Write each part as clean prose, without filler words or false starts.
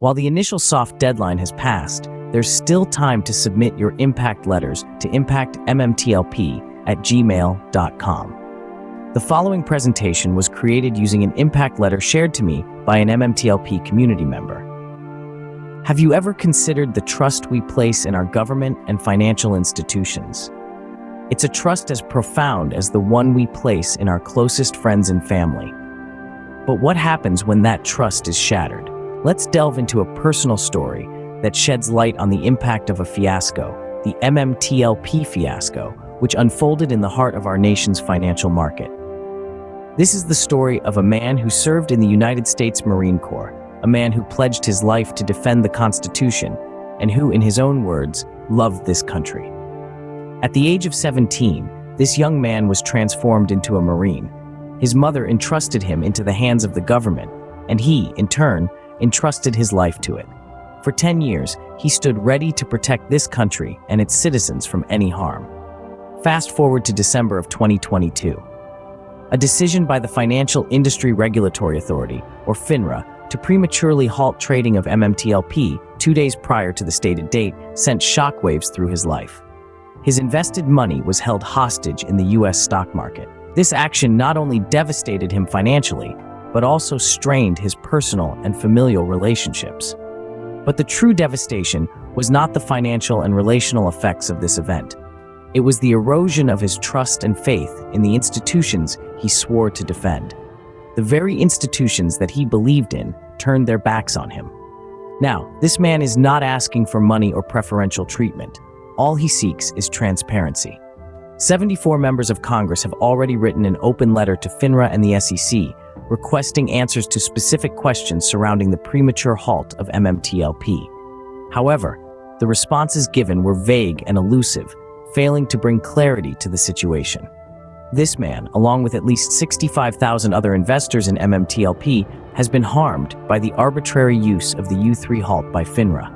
While the initial soft deadline has passed, there's still time to submit your impact letters to impactmmtlp@gmail.com. The following presentation was created using an impact letter shared to me by an MMTLP community member. Have you ever considered the trust we place in our government and financial institutions? It's a trust as profound as the one we place in our closest friends and family. But what happens when that trust is shattered? Let's delve into a personal story that sheds light on the impact of a fiasco, the MMTLP fiasco, which unfolded in the heart of our nation's financial market. This is the story of a man who served in the United States Marine Corps, a man who pledged his life to defend the Constitution, and who, in his own words, loved this country. At the age of 17, this young man was transformed into a Marine. His mother entrusted him into the hands of the government, and he, in turn, entrusted his life to it. For 10 years, he stood ready to protect this country and its citizens from any harm. Fast forward to December of 2022. A decision by the Financial Industry Regulatory Authority, or FINRA, to prematurely halt trading of MMTLP 2 days prior to the stated date sent shockwaves through his life. His invested money was held hostage in the U.S. stock market. This action not only devastated him financially, but also strained his personal and familial relationships. But the true devastation was not the financial and relational effects of this event. It was the erosion of his trust and faith in the institutions he swore to defend. The very institutions that he believed in turned their backs on him. Now, this man is not asking for money or preferential treatment. All he seeks is transparency. 74 members of Congress have already written an open letter to FINRA and the SEC, requesting answers to specific questions surrounding the premature halt of MMTLP. However, the responses given were vague and elusive, failing to bring clarity to the situation. This man, along with at least 65,000 other investors in MMTLP, has been harmed by the arbitrary use of the U3 halt by FINRA.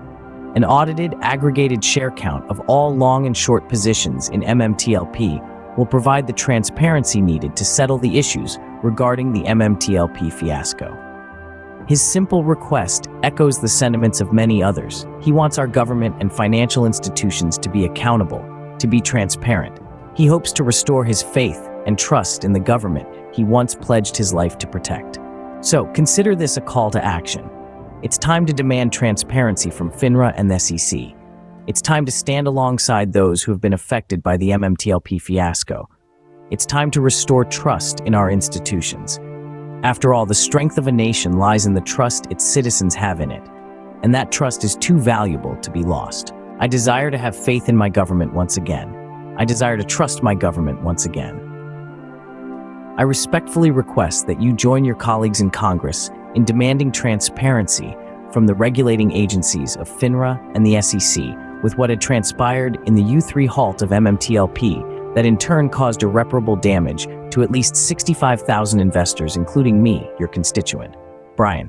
An audited, aggregated share count of all long and short positions in MMTLP will provide the transparency needed to settle the issues regarding the MMTLP fiasco. His simple request echoes the sentiments of many others. He wants our government and financial institutions to be accountable, to be transparent. He hopes to restore his faith and trust in the government he once pledged his life to protect. So, consider this a call to action. It's time to demand transparency from FINRA and the SEC. It's time to stand alongside those who have been affected by the MMTLP fiasco. It's time to restore trust in our institutions. After all, the strength of a nation lies in the trust its citizens have in it, and that trust is too valuable to be lost. I desire to have faith in my government once again. I desire to trust my government once again. I respectfully request that you join your colleagues in Congress in demanding transparency from the regulating agencies of FINRA and the SEC with what had transpired in the U3 halt of MMTLP that in turn caused irreparable damage to at least 65,000 investors, including me, your constituent. Brian.